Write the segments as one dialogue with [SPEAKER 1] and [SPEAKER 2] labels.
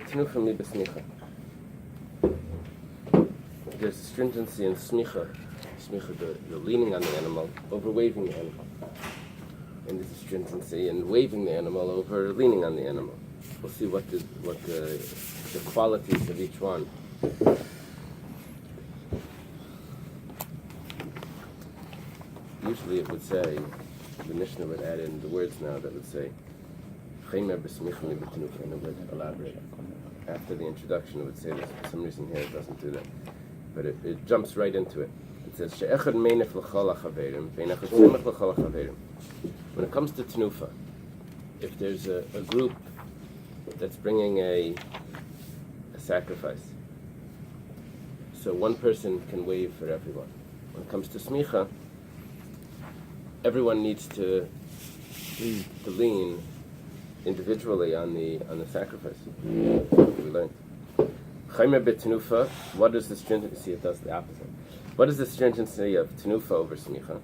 [SPEAKER 1] Tenufa mi b'smicha. There's stringency in smicha. Smicha, the leaning on the animal over waving the animal. And there's a stringency in waving the animal over leaning on the animal. We'll see what the qualities of each one. Usually it would say, the Mishnah would add in the words now that would say, and it would elaborate. After the introduction it would say this. For some reason here it doesn't do that. But it jumps right into it. It says, when it comes to Tenufa, if there's a group that's bringing a sacrifice, so one person can wave for everyone. When it comes to Smicha, everyone needs to lean individually on the sacrifice. We learned. What is the stringency? It does the opposite. What is the stringency of Tenufa over Smicha?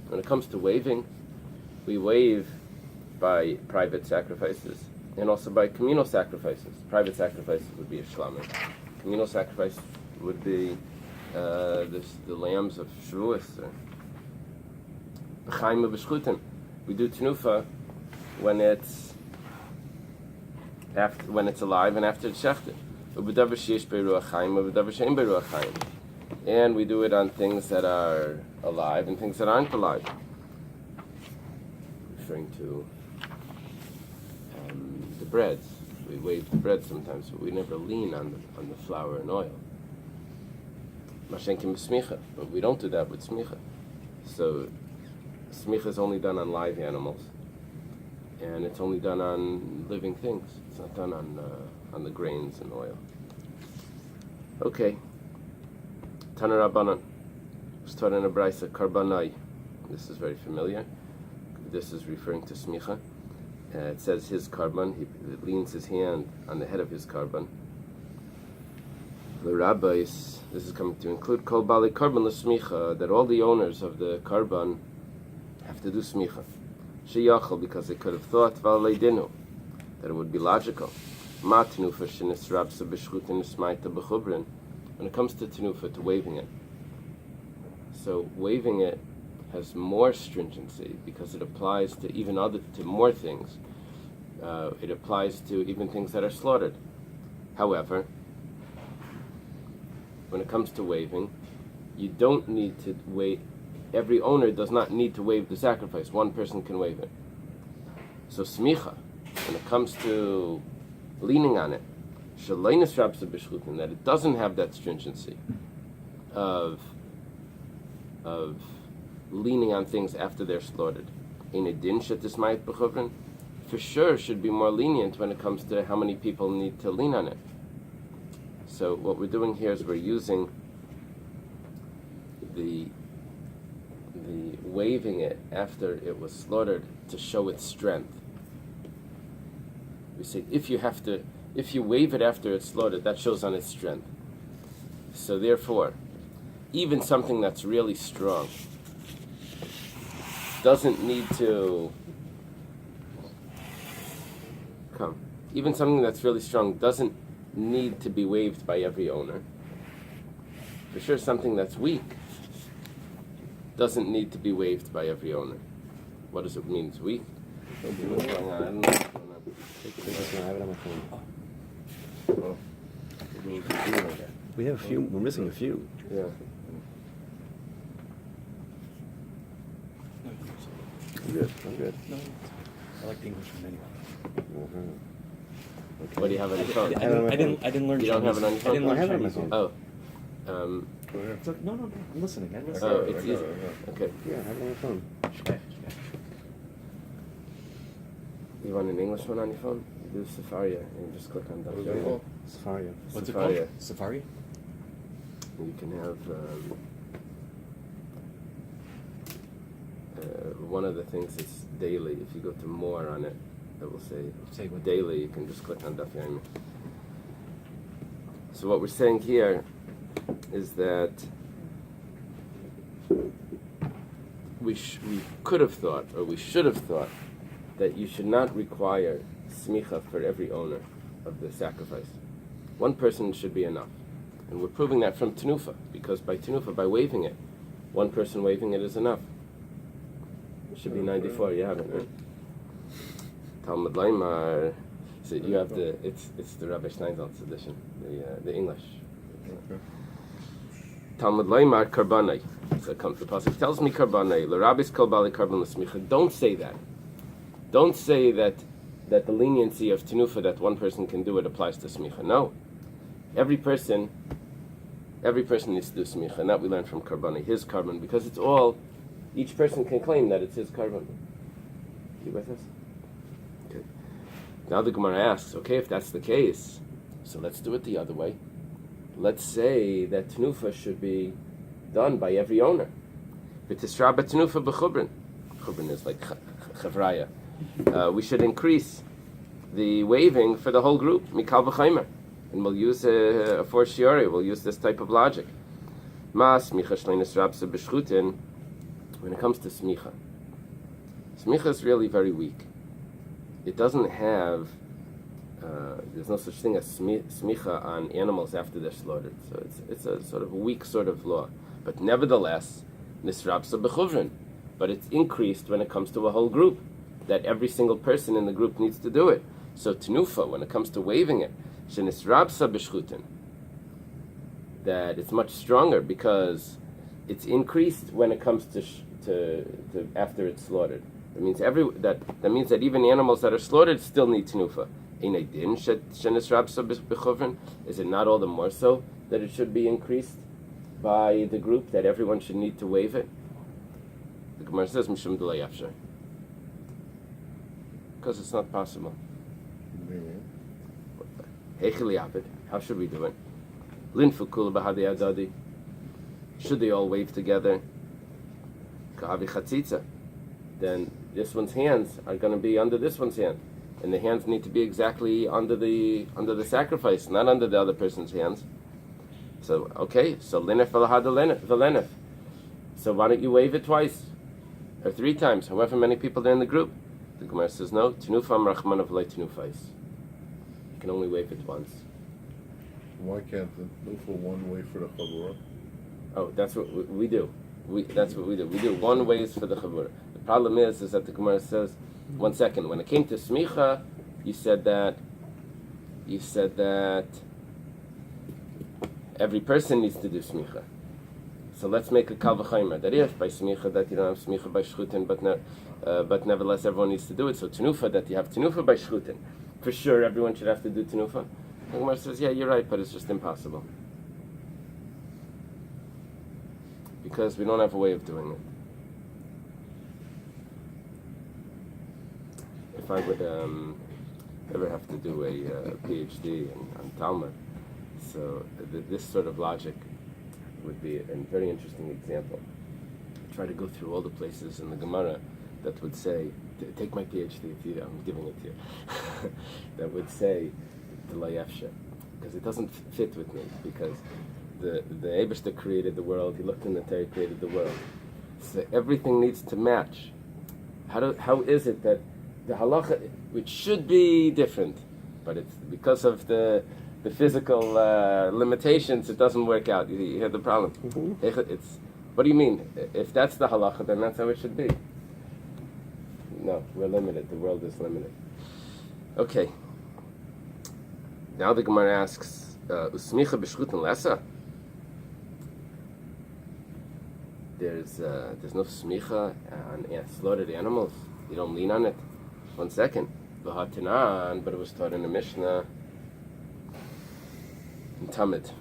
[SPEAKER 1] When it comes to waving, we wave by private sacrifices and also by communal sacrifices. Private sacrifices would be a shlamim. Communal sacrifice would be the lambs of Shavuos. We do Tenufa when it's alive and after it's shechted. And we do it on things that are alive and things that aren't alive. Referring to the breads. We wave the bread sometimes, but we never lean on the flour and oil. But we don't do that with smicha. So smicha is only done on live animals, and it's only done on living things. It's not done on the grains and oil. Okay. Tana Rabbanan. Was taught in a Bais karbanai. This is very familiar. This is referring to smicha. It says his karban. He leans his hand on the head of his karban. The Rabbis, this is coming to include kol bali karban l'smicha, that all the owners of the karban have to do smicha. Sheyachal, because they could have thought v'aleidinu, that it would be logical. Ma tenufa shenisrabsa b'shchutin nismaita b'chubrin. When it comes to tenufa, to waving it. So waving it has more stringency because it applies to to more things. It applies to even things that are slaughtered. However, when it comes to waving, you don't need to wave. Every owner does not need to wave the sacrifice. One person can wave it. So smicha, when it comes to leaning on it, that it doesn't have that stringency of leaning on things after they're slaughtered. For sure should be more lenient when it comes to how many people need to lean on it. So what we're doing here is we're using the waving it after it was slaughtered to show its strength. We say if you wave it after it's slaughtered, that shows on its strength. So therefore, even something that's really strong doesn't need to come. Even something that's really strong doesn't need to be waved by every owner. For sure, something that's weak doesn't need to be waved by every owner. What does it mean? It's weak. What's going on? I don't know what's going on.
[SPEAKER 2] I have it on my phone.
[SPEAKER 1] Oh. It means
[SPEAKER 2] We have a few. We're missing a few.
[SPEAKER 1] Yeah.
[SPEAKER 2] I'm good. I'm good.
[SPEAKER 3] No, I like the English one anyway.
[SPEAKER 1] Okay. What do you have on your phone?
[SPEAKER 3] I didn't learn.
[SPEAKER 1] You don't have it on your phone?
[SPEAKER 3] I didn't learn
[SPEAKER 2] I have it on my
[SPEAKER 3] Chinese.
[SPEAKER 2] phone.
[SPEAKER 1] Oh.
[SPEAKER 3] No. I'm listening. I'm listening.
[SPEAKER 1] Oh, it's easy. Okay.
[SPEAKER 2] Yeah, I have it on my phone.
[SPEAKER 1] You want an English one on your phone? You do Safari and you just click on that.
[SPEAKER 2] Safari.
[SPEAKER 3] What's it
[SPEAKER 1] Safari.
[SPEAKER 3] called? Safari?
[SPEAKER 1] You can have one of the things is daily. If you go to more on it, it will say
[SPEAKER 3] what?
[SPEAKER 1] Daily. You can just click on Daf Yomi. So what we're saying here is that we could have thought, or we should have thought, that you should not require smicha for every owner of the sacrifice. One person should be enough. And we're proving that from tenufa, because by tenufa, by waving it, one person waving it is enough. It should be 94, you have it, right? Talmud Laimar, so you have it's the Rabbi Steinsaltz edition, the English. Talmud Laimar Karbanai. So comes the pasuk tells me Karbanai, L'Rabbis Kol Bali Karban L'Smicha. Don't say that. Don't say that the leniency of tenufa that one person can do it applies to smicha. No. Every person needs to do smicha, and that we learn from Karbanai, his carbon, because it's all, each person can claim that it's his carbon. You with us? Okay. Now the Gemara asks, okay, if that's the case, so let's do it the other way. Let's say that tenufa should be done by every owner. V'tisra b'tenufa b'chubrin. Chubrin is like chavraya. We should increase the waving for the whole group, mikal v'chaimer. And we'll use a fortiori, we'll use this type of logic. Mas smicha shleinis rabsa b'shchutin. When it comes to smicha is really very weak. It doesn't have, there's no such thing as smicha on animals after they're slaughtered. So it's a sort of weak sort of law. But nevertheless, nisrabsa b'chuvrin. But it's increased when it comes to a whole group, that every single person in the group needs to do it. So tenufa, when it comes to waving it, shenisrabsa b'shchutin, that it's much stronger because it's increased when it comes to after it's slaughtered. That means that means that even animals that are slaughtered still need tenufa. Is it not all the more so that it should be increased by the group, that everyone should need to wave it? The Gemara says mishum d'lo yafshar, because it's not possible. How should we do it? Linfu kula b'hadei adadi. Should they all wave together? Ka'avi chatzitza. Then this one's hands are going to be under this one's hand, and the hands need to be exactly under the sacrifice, not under the other person's hands. So okay, so linef v'lenef. So why don't you wave it twice or three times, however many people are in the group? The Gemara says no. Tenufam rachmanav lo tenufais. You can only wave it once.
[SPEAKER 4] Why can't the for one way for the chavura?
[SPEAKER 1] Oh, that's what we do. That's what we do. We do one ways for the chavura. The problem is that the Gemara says, 1 second, when it came to smicha, you said that every person needs to do smicha. So let's make a kal v'chaimer, that if by smicha that you don't have smicha by shchutin, but nevertheless everyone needs to do it. So tenufa, that you have tenufa by shchutin. For sure everyone should have to do tenufa. The Gemara says, yeah, you're right, but it's just impossible. Because we don't have a way of doing it. If I would ever have to do a PhD on Talmud, so this sort of logic would be a very interesting example. Try to go through all the places in the Gemara that would say, take my PhD, I'm giving it to you, that would say the layafsha, because it doesn't fit with me, because the Eibishter created the world, he looked in the Torah, created the world. So everything needs to match. How is it that the halacha, which should be different, but it's because of the physical limitations, it doesn't work out. You hear the problem? Mm-hmm. What do you mean? If that's the halacha, then that's how it should be. No, we're limited. The world is limited. Okay. Now the Gemara asks, Usmicha b'shchutin lesa? There's no smicha on slaughtered animals. You don't lean on it. 1 second. V'hatanan, but it was taught in the Mishnah in Tamid.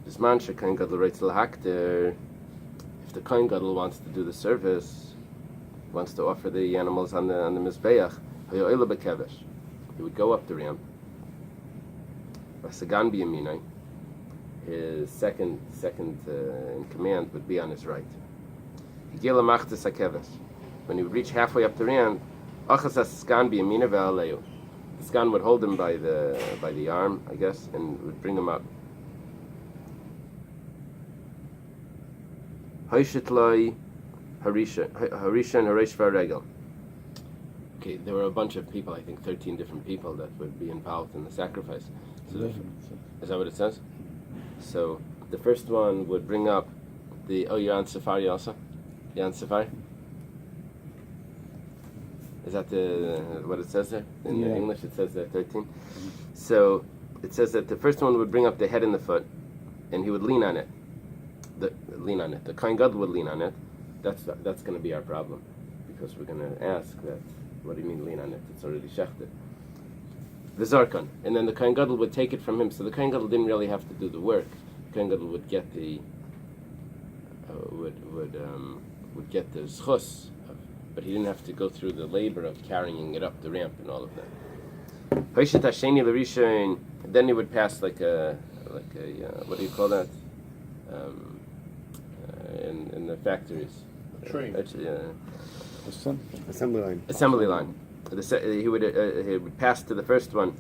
[SPEAKER 1] Bisman she'kain gadol reitz l'hakter. If the kain gadol wants to do the service, wants to offer the animals on the mizbeach, hayo'ela bekevesh, he would go up the ramp. Vasagan biyaminai, his second in command would be on his right. Higila machtes hakevesh. When he would reach halfway up the ramp, achas haskan biyamina ve'aleu. The skan would hold him by the arm, I guess, and would bring him up. Haishitloi harisha and harish v'regel. Okay, there were a bunch of people, I think 13 different people that would be involved in the sacrifice. So is that what it says? So the first one would bring up you're on Safari also? You're on Safari? Is that what it says there? In English it says there 13. So it says that the first one would bring up the head and the foot, and he would lean on it. The Kohen Gadol would lean on it. That's going to be our problem, because we're going to ask that. What do you mean lean on it? It's already shechted. The Zarkan, and then the Kohen Gadol would take it from him. So the Kohen Gadol didn't really have to do the work. The Kohen Gadol would get the would get the zchus, but he didn't have to go through the labor of carrying it up the ramp and all of that. Then he would pass like a what do you call that? In the factories.
[SPEAKER 4] Train.
[SPEAKER 2] Assembly line.
[SPEAKER 1] Assembly line. He would pass to the first one.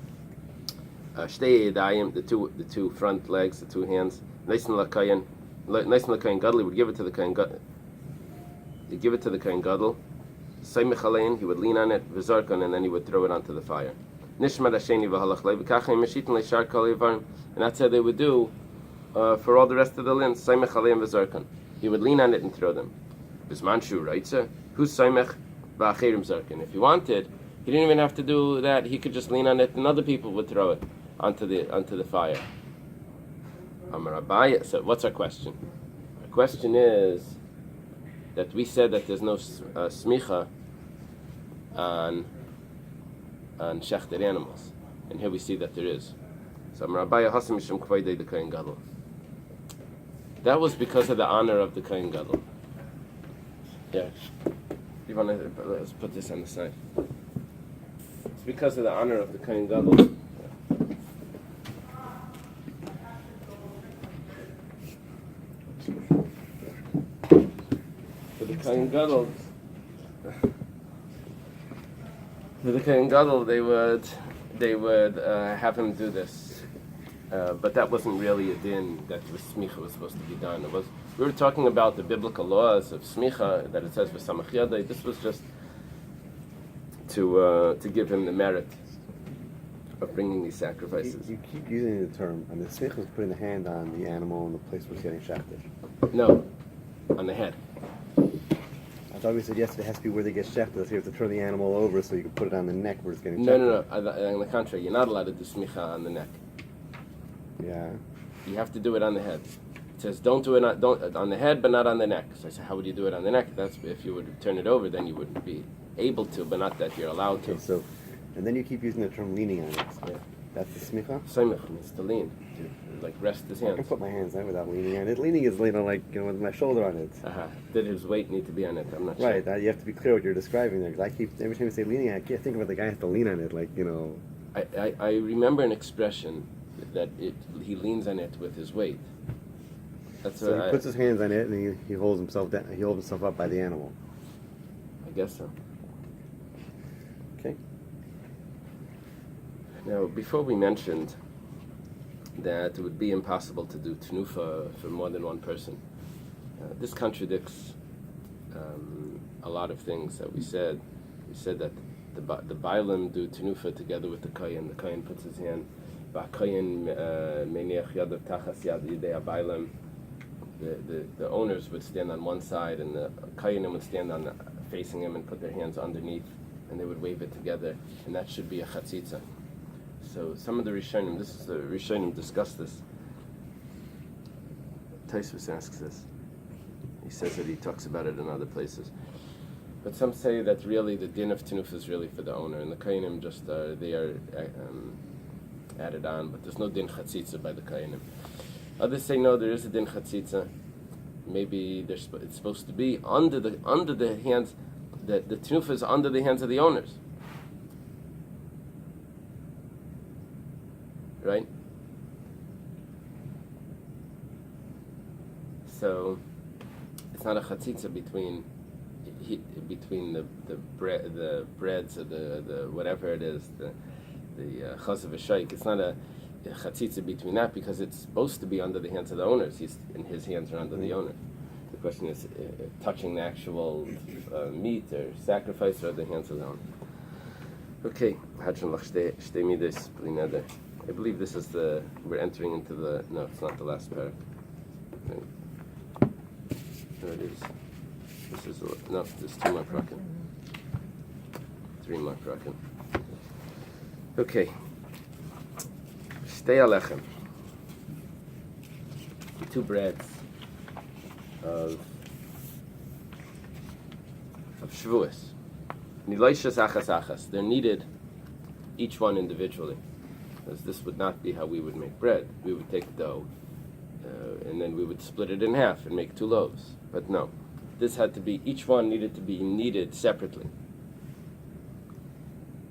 [SPEAKER 1] Shtei yadayim, the two front legs, the two hands. Nice and lakayin gadol. He would give it to the Kohen Gadol. He'd give it to the Kohen Gadol. Saymich alein, he would lean on it, v'zarkan, and then he would throw it onto the fire. Nishmat hasheni v'halach lei v'kachem meshitin leishar kol yivarim, and that's how they would do for all the rest of the limbs. Saymich alein v'zarkan. He would lean on it and throw them. Bismanshu raitza, who's saymich v'achirim zarkan. If he wanted, he didn't even have to do that. He could just lean on it, and other people would throw it onto the fire. Rabbi. So what's our question? Our question is that we said that there's no smicha on shechted animals, and here we see that there is. So Rabbi Hasim Mishum Kvaydei the Kohen Gadol. That was because of the honor of the Kohen Gadol. Yeah. You want to let's put this on the side. It's because of the honor of the Kohen Gadol. For the Kohen Gadol, they would have him do this, but that wasn't really a din that the smicha was supposed to be done. We were talking about the biblical laws of smicha that it says v'samach yadai. This was just to give him the merit of bringing these sacrifices.
[SPEAKER 2] You keep using the term, and the smicha was putting the hand on the animal and the place was getting shechted.
[SPEAKER 1] No, on the head.
[SPEAKER 2] I thought we said yesterday it has to be where they get shechted, so you have to turn the animal over so you can put it on the neck where it's getting shechted.
[SPEAKER 1] No. On the contrary, you're not allowed to do smicha on the neck.
[SPEAKER 2] Yeah.
[SPEAKER 1] You have to do it on the head. It says don't do it on the head, but not on the neck. So I said, how would you do it on the neck? That's if you would turn it over, then you would be able to, but not that you're allowed to.
[SPEAKER 2] Okay, so, and then you keep using the term leaning on it.
[SPEAKER 1] Yeah.
[SPEAKER 2] That's the smicha?
[SPEAKER 1] Saimach means to lean, to like rest his
[SPEAKER 2] I can
[SPEAKER 1] hands.
[SPEAKER 2] put my hands on without leaning on it. Leaning is with my shoulder on it.
[SPEAKER 1] Did his weight need to be on it? I'm not
[SPEAKER 2] Right,
[SPEAKER 1] sure.
[SPEAKER 2] you have to be clear what you're describing there. Because every time you say leaning, I can't think of it. The guy has to lean on it,
[SPEAKER 1] I remember an expression that he leans on it with his weight. That's
[SPEAKER 2] So
[SPEAKER 1] what
[SPEAKER 2] he puts his hands on it and he holds himself down. He holds himself up by the animal.
[SPEAKER 1] I guess so.
[SPEAKER 2] Okay.
[SPEAKER 1] Now, before we mentioned that it would be impossible to do tenufa for more than one person, this contradicts a lot of things that we said. We said that the Bailam do tenufa together with the Kohen. The Kohen puts his hand. The owners would stand on one side, and the Kohenim would stand facing him and put their hands underneath, and they would wave it together, and that should be a chatzitza. So some of the Rishonim discuss this. Taisvus asks this. He says that he talks about it in other places. But some say that really the din of tenufa is really for the owner, and the Kohenim just they are added on, but there's no din chatzitza by the Kohenim. Others say no, there is a din chatzitza. Maybe it's supposed to be under the hands. The tenufa is under the hands of the owners, right? So it's not a chatzitza between the breads or the whatever it is, the chazav v'shaik. It's not a chatzitza between that because it's supposed to be under the hands of the owners. And his hands are under the owner. The question is touching the actual meat or sacrifice or the hands of the owner. Okay, Hajjan lach shtei midas bli neder. I believe this is we're entering into no, it's not the last parak. No, it is. This is, no, there's 2 more prakim. 3 more prakim. Okay. Shtei alechem. The 2 breads of Shavuos. Niloishas achas achas. They're needed, each one individually. Because this would not be how we would make bread. We would take dough, and then we would split it in half and make 2 loaves. But no, this had to be, each one needed to be kneaded separately.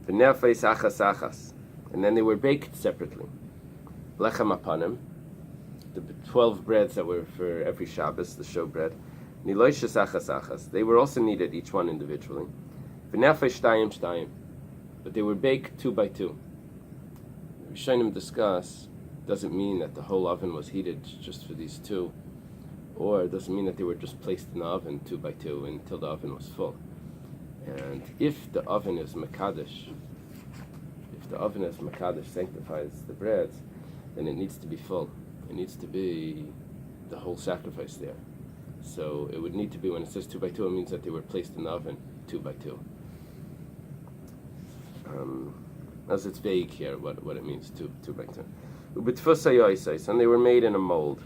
[SPEAKER 1] V'nefeis achas achas. And then they were baked separately. Lechem apanim, the 12 breads that were for every Shabbos, the showbread. Niloishas achas achas. They were also kneaded, each one individually. V'nefesh shtayim shtayim. But they were baked 2 by 2. Rishonim discuss, doesn't mean that the whole oven was heated just for these 2, or it doesn't mean that they were just placed in the oven 2 by 2 until the oven was full. And if the oven is Mekadesh, sanctifies the breads, then it needs to be full. It needs to be the whole sacrifice there. So it would need to be, when it says 2 by 2, it means that they were placed in the oven 2 by 2. As it's vague here, what it means, 2 by 2. And they were made in a mold.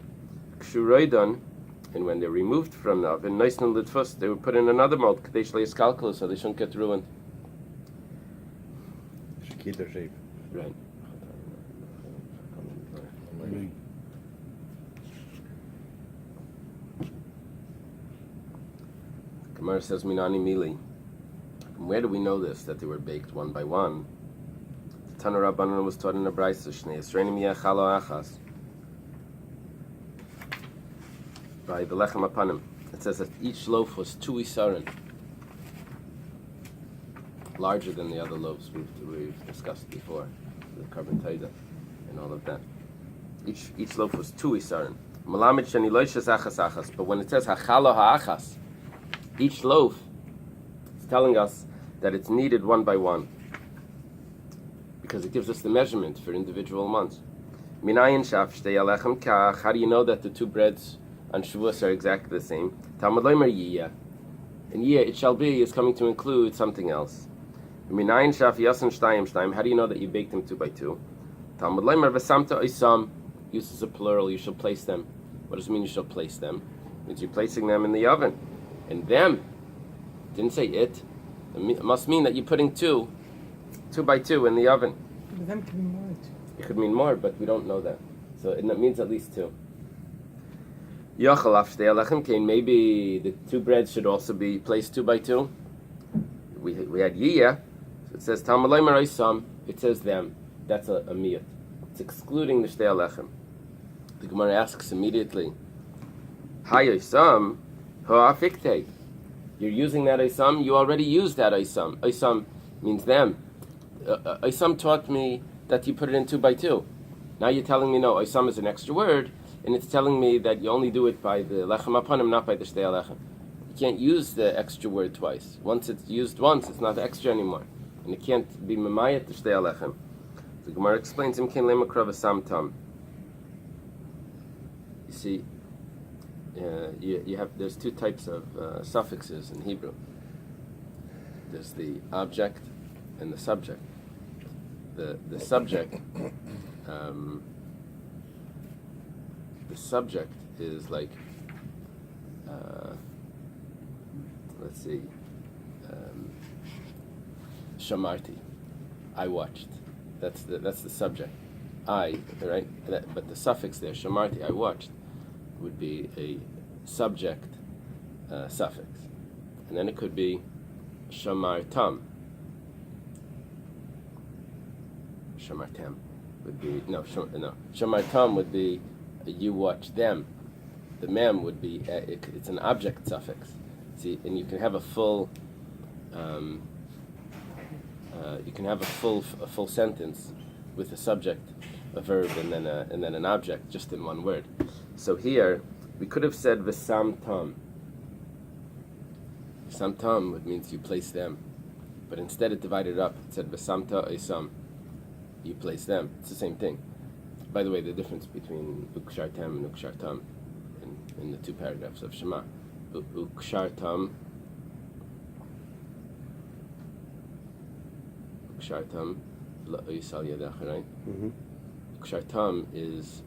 [SPEAKER 1] And when they're removed from the oven, they were put in another mold, so they shouldn't get ruined.
[SPEAKER 2] Should keep their shape.
[SPEAKER 1] Right. Gemara says, Minani Mili. Where do we know this, that they were baked 1 by 1? Tana Rabbanan was taught in a Bais, by the Lechem Apanim. It says that each loaf was 2 isarin, larger than the other loaves we've discussed before, the carbon taida and all of that. Each loaf was 2 isarin. Malamid sheni loishes achas achas. But when it says hachalo ha'achas, each loaf is telling us that it's kneaded 1 by 1, because it gives us the measurement for individual months. Minayin shaf shtei alechem kach. How do you know that the 2 breads on Shavuos are exactly the same? Talmud loimer yiyah. And yiyah, it shall be, is coming to include something else. Minayin shaf yasen shtayim shtayim. How do you know that you baked them 2 by 2? Talmud loimer v'samta oisam. Uses a plural, you shall place them. What does it mean you shall place them? It means you're placing them in the oven. And them, didn't say it. It must mean that you're putting 2 by 2 in the oven.
[SPEAKER 5] But them could mean more.
[SPEAKER 1] It could mean more, but we don't know that. So it means at least 2. Maybe the 2 breads should also be placed 2 by 2. We had yiyah, so it says Talmud loimer oisam. It says them. That's a miyut. It's excluding the shtei alechem. The Gemara asks immediately, Hay oisam ha'afikte. You're using that oisam. You already used that oisam. Oisam means them. Oisam taught me that you put it in 2 by 2. Now you're telling me no. Oisam is an extra word, and it's telling me that you only do it by the lechem apanim, not by the shtei alechem. You can't use the extra word twice. Once it's used once, it's not extra anymore, and it can't be memayat the shtei alechem. The Gemara explains him ken lemakra v'samtam. You see, there's 2 types of suffixes in Hebrew. There's the object and the subject. The subject, is like, let's see, shamarti, I watched. That's the subject. I, right? But the suffix there, shamarti, I watched, would be a subject suffix, and then it could be shamartam. Shamartam would be shamartam would be you watch them. The mem would be it's an object suffix. See, and you can have a full full sentence with a subject, a verb, and then an object just in one word. So here we could have said v'samtam. Samtam would means you place them. but instead it divided up. It said V'samta Isam. You place them. It's the same thing. By the way, the difference between Ukshartam and Ukshartam in the two paragraphs of Shema. Ukshartam la'isal yadach, right? Ukshartam is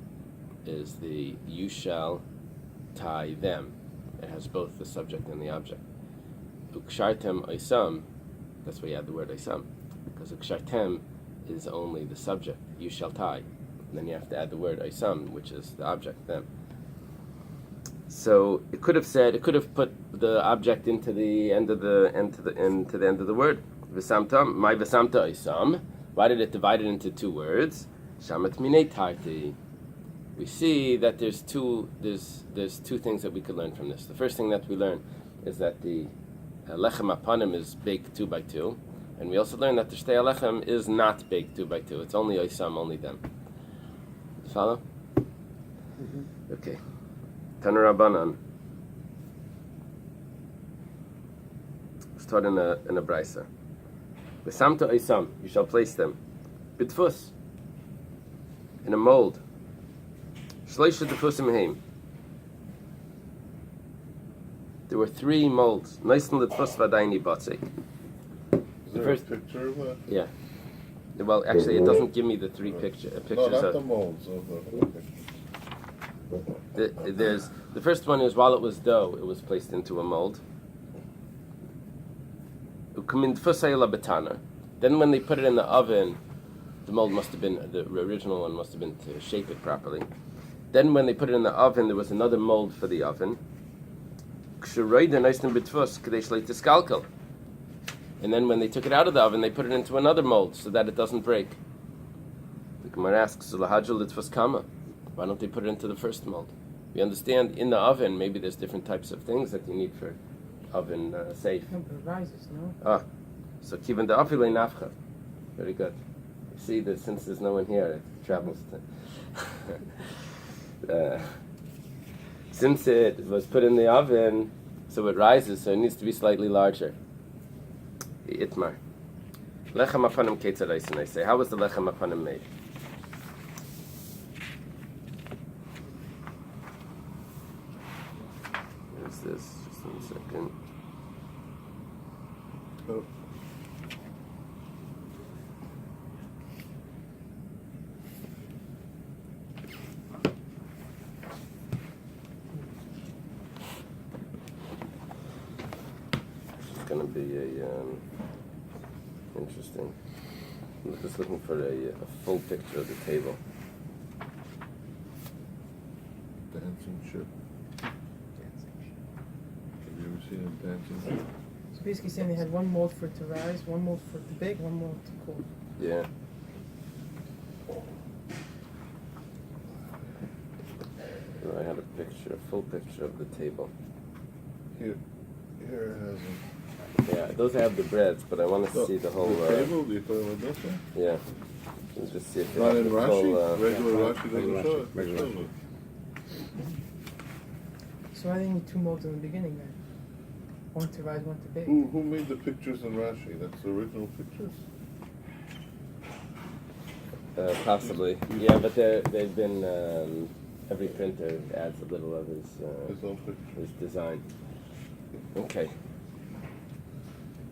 [SPEAKER 1] the you shall tie them. It has both the subject and the object. Ukshartem Isam, that's why you add the word Isam, because Ukshartem is only the subject, you shall tie. And then you have to add the word Isam, which is the object, them. So it could have put the object into the end of the end to the end of the word. V'samta, my v'samta Isam. Why did it divide it into two words? Shamat minei tarti. We see that there's two things that we could learn from this. The first thing that we learn is that the lechem apanim is baked 2 by 2, and we also learn that the shtei lechem is not baked 2 by 2. It's only Isam, only them. Follow? Okay. Taner Rabbanan. It's taught in a brisa. V'samta Isam, you shall place them. B'tfus, in a mold. Shleisha tefusim heim. There were 3 molds. Nice and l'tfus v'adayni batzek.
[SPEAKER 4] Is there a picture of that?
[SPEAKER 1] Yeah. Well, actually, it doesn't give me the 3 pictures.
[SPEAKER 4] No, not the molds of the pictures.
[SPEAKER 1] The first one is while it was dough, it was placed into a mold. Then when they put it in the oven, the mold must have been, the original one must have been to shape it properly. Then when they put it in the oven, there was another mold for the oven. And then when they took it out of the oven, they put it into another mold so that it doesn't break. The Gemara asks, why don't they put it into the first mold? We understand in the oven, maybe there's different types of things that you need for oven safe.
[SPEAKER 5] No, but it rises, no?
[SPEAKER 1] So kivan the afilei nafcha. Very good. You see that since there's no one here, it travels to... since it was put in the oven, so it rises, so it needs to be slightly larger. The itmar. Lechem apanim ketzadais, and I say, how was the lechem apanim made? What is this? Just 1 second.
[SPEAKER 4] Oh.
[SPEAKER 1] It's going to be interesting. I'm just looking for a full picture of the table.
[SPEAKER 4] Dancing ship. Have you ever seen a dancing ship?
[SPEAKER 5] So basically saying they had one mold for it to rise, one mold for it to bake, one mold to cool.
[SPEAKER 1] Yeah. I had a picture, a full picture of the table.
[SPEAKER 4] Here it has
[SPEAKER 1] Yeah, those have the breads, but I want to see the whole.
[SPEAKER 4] The table? Do you talk about this one?
[SPEAKER 1] Yeah. Let's just see if
[SPEAKER 4] Not in
[SPEAKER 1] the
[SPEAKER 4] Rashi?
[SPEAKER 1] full,
[SPEAKER 4] Regular
[SPEAKER 2] yeah,
[SPEAKER 4] Rashi
[SPEAKER 2] regular
[SPEAKER 4] doesn't show
[SPEAKER 2] Rashi,
[SPEAKER 4] it.
[SPEAKER 2] regular
[SPEAKER 4] Shows
[SPEAKER 2] Rashi.
[SPEAKER 4] it.
[SPEAKER 5] So I think 2 molds in the beginning then. One to rise, one to bake.
[SPEAKER 4] Who made the pictures in Rashi? That's the original pictures?
[SPEAKER 1] possibly. Yeah, but they've been. Every printer adds a little of his
[SPEAKER 4] His own picture.
[SPEAKER 1] his design. Okay.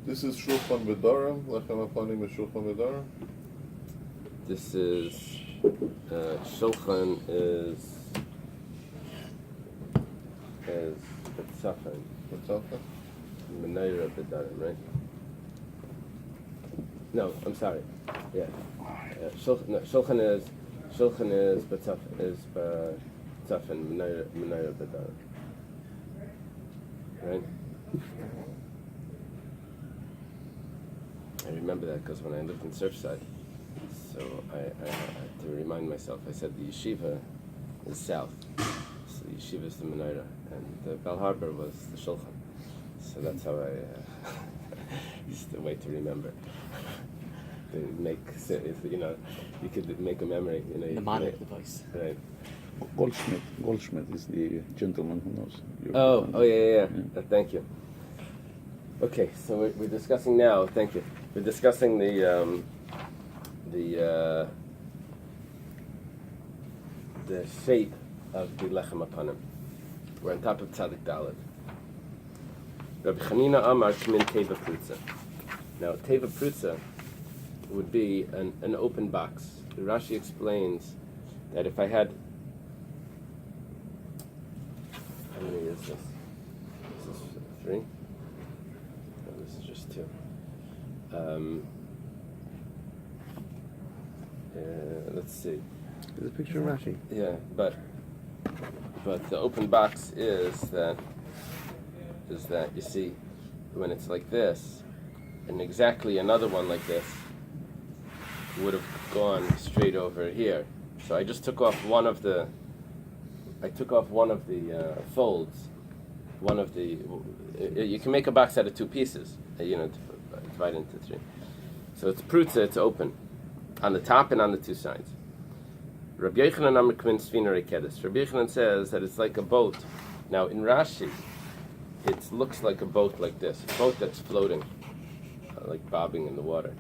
[SPEAKER 4] This is Shulchan V'Darim. Lechem Apanim is Shulchan V'Darim.
[SPEAKER 1] This is Shulchan is Betzafan.
[SPEAKER 4] What's up there?
[SPEAKER 1] Menorah B'Darim, right? No, I'm sorry. Yeah. Shulchan is Betzafan, Menorah B'Darim. Right? I remember that because when I lived in Surfside, so I had to remind myself, I said the yeshiva is south, so the yeshiva is the menorah, and the Bell Harbor was the shulchan. So that's how I, it's the way to remember. To make, you know, you could make a memory, you know.
[SPEAKER 3] Mnemonic device.
[SPEAKER 1] Right.
[SPEAKER 6] Goldschmidt is the gentleman who knows.
[SPEAKER 1] Oh, yeah. Thank you. Okay, so we're discussing now. Thank you. We're discussing the shape of the lechem apanim. We're on top of Tzadik Daled. Rabbi Chanina Amar Kmin Teva Prutza. Now, Teva Prutza would be an open box. Rashi explains that if I had... How many is this? This is 3? No, this is just 2. Let's see.
[SPEAKER 2] There's a picture of Rashi.
[SPEAKER 1] Yeah, but the open box is that you see when it's like this, and exactly another one like this would have gone straight over here. So I just took off one of the folds. One of the you can make a box out of 2 pieces. Divide into 3. So it's prutza, it's open on the top and on the 2 sides. Rabbi Yochanan says that it's like a boat. Now in Rashi, it looks like a boat like this, a boat that's floating, like bobbing in the water,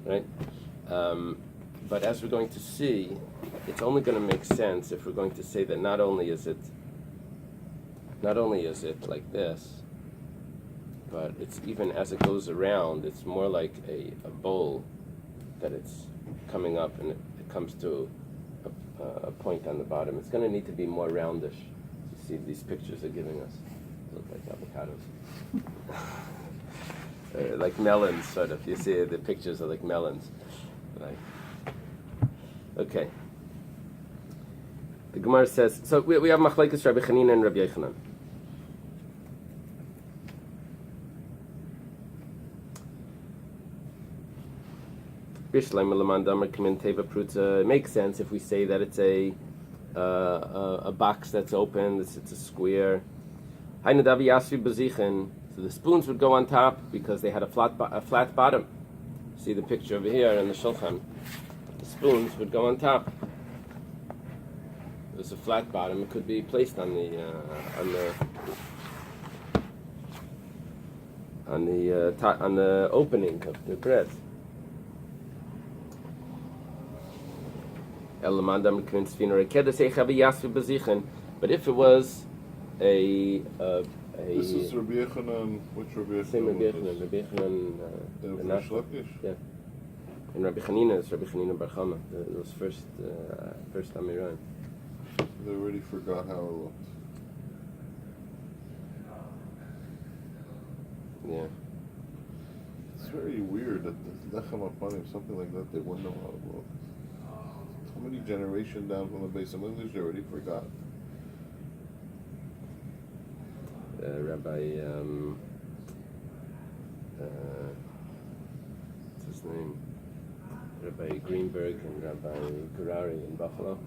[SPEAKER 1] right? But as we're going to see, it's only going to make sense if we're going to say that not only is it like this, but it's even as it goes around, it's more like a bowl that it's coming up and it comes to a point on the bottom. It's going to need to be more roundish. You see these pictures are giving us. They look like avocados. Like melons, sort of. You see the pictures are like melons. Okay. The Gemara says, so we have Machlekes Rabbi Chanina and Rabbi Yochanan. It makes sense if we say that it's a box that's open, it's a square. So the spoons would go on top because they had a flat bottom. See the picture over here in the shulchan. The spoons would go on top. There's a flat bottom. It could be placed on the opening of the bread. But if it was a
[SPEAKER 4] This is Rabbi Yochanan, which Rabbi Yochanan?
[SPEAKER 1] Same Rabbi Yochanan, Menachem. Yeah. And Rabbi Chanina is Rabbi Chanina Bar Chama. Those first Amiran.
[SPEAKER 4] They already forgot how it looked.
[SPEAKER 1] Yeah.
[SPEAKER 4] It's very weird that the Lechem Apanim, something like that, they wouldn't know how it looked. How many generations down from the base of English they already forgot?
[SPEAKER 1] Rabbi, what's his name? Rabbi Greenberg and Rabbi Gurari in Buffalo.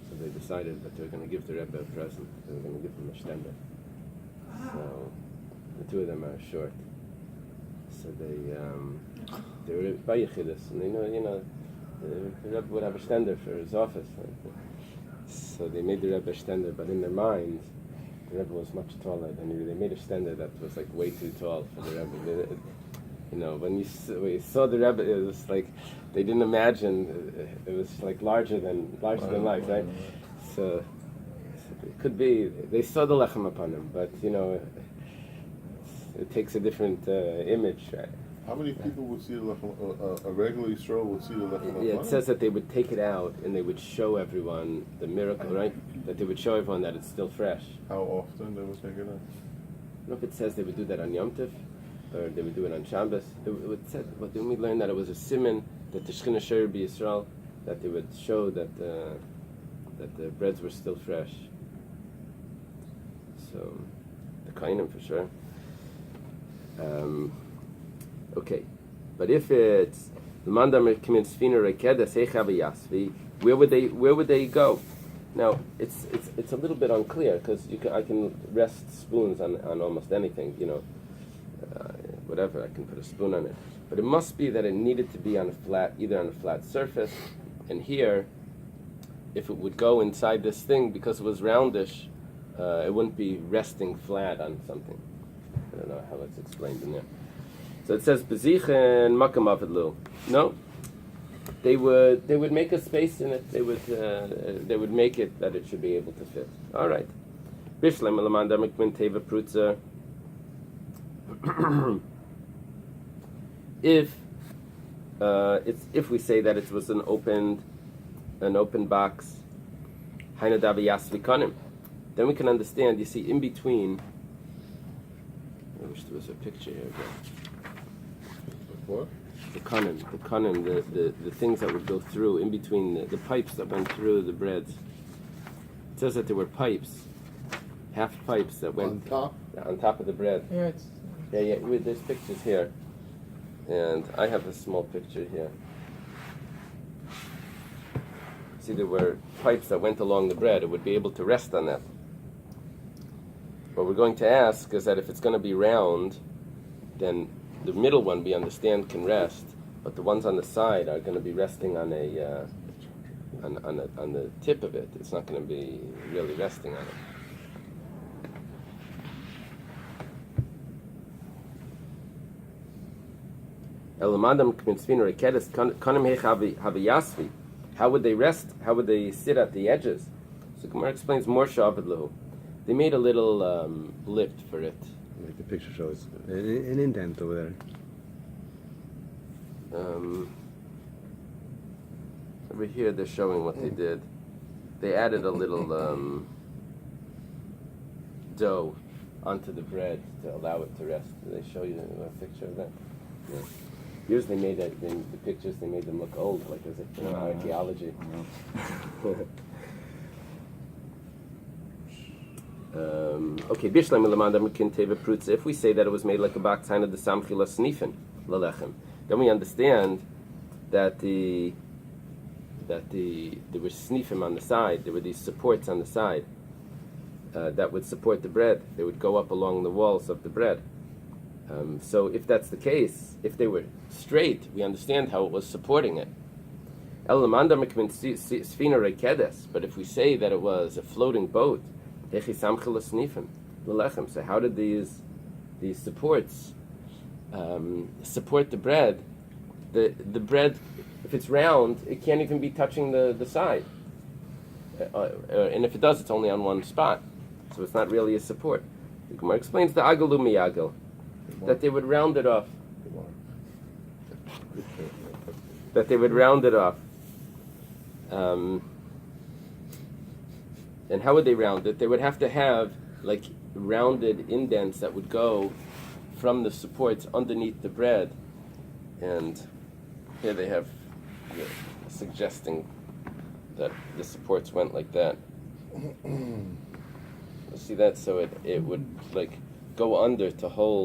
[SPEAKER 1] So they decided that they were going to give the Rebbe a present. They were going to give him a shtender. So the 2 of them are short. So they were by Yechidus, and the Rebbe would have a shtender for his office. Right? So they made the Rebbe a shtender, but in their minds, the Rebbe was much taller than you. They made a shtender that was like way too tall for the Rebbe. When you saw the Rebbe, it was like they didn't imagine it was like larger than life, right? So it could be they saw the lechem upon him, but it takes a different image, right?
[SPEAKER 4] How many people would see the Lechem? A regular Yisrael would see the Lechem?
[SPEAKER 1] Yeah, it says that they would take it out and they would show everyone the miracle, right? That they would show everyone that it's still fresh.
[SPEAKER 4] How often they would take it out?
[SPEAKER 1] I don't know if it says they would do that on Yom Tov, or they would do it on Shabbos. It said, but then we learned that it was a siman that the Shechina Sher B'Yisrael, that they would show that the breads were still fresh. So the kainim for sure. Okay, but if it's the mandam kimin sfina rekeda seicha v'yasvi, where would they go? Now it's a little bit unclear because I can rest spoons on almost anything, whatever, I can put a spoon on it. But it must be that it needed to be either on a flat surface, and here, if it would go inside this thing because it was roundish, it wouldn't be resting flat on something. I don't know how it's explained in there. So it says bezichen makam avadlu. No, they would make a space in it. They would make it that it should be able to fit. All right. Bishlem elamanda mikmin teva prutza. If we say that it was an open box, then we can understand. You see, in between. I wish there was a picture here again.
[SPEAKER 4] What?
[SPEAKER 1] The kanim, the things that would go through in between the pipes that went through the bread. It says that there were pipes, half pipes that went on top of the bread.
[SPEAKER 5] Yeah, it's
[SPEAKER 1] Yeah. There's pictures here, and I have a small picture here. See, there were pipes that went along the bread. It would be able to rest on that. What we're going to ask is that if it's going to be round, then the middle one we understand can rest, but the ones on the side are going to be resting on on the tip of it. It's not going to be really resting on it. How would they rest? How would they sit at the edges? So Gemara explains more shavadlu. They made a little lift for it.
[SPEAKER 2] Like the picture shows, an indent over there.
[SPEAKER 1] Over here they're showing what they did. They added a little dough onto the bread to allow it to rest. Did they show you a picture of that? Yeah. Yours they made that in the pictures. They made them look old, like as if archaeology. Okay, if we say that it was made like a box of the samchila snifin lalechem, then we understand that there were snifim on the side. There were these supports on the side that would support the bread. They would go up along the walls of the bread. So if that's the case, if they were straight, we understand how it was supporting it. But if we say that it was a floating boat, so how did these supports support the bread? The bread, if it's round, it can't even be touching the side. And if it does, it's only on one spot. So it's not really a support. The Gemara explains the agalu miyagel, that they would round it off. That they would round it off. And how would they round it? They would have to have like rounded indents that would go from the supports underneath the bread. And here they have suggesting that the supports went like that. You see that? So it would like go under to hold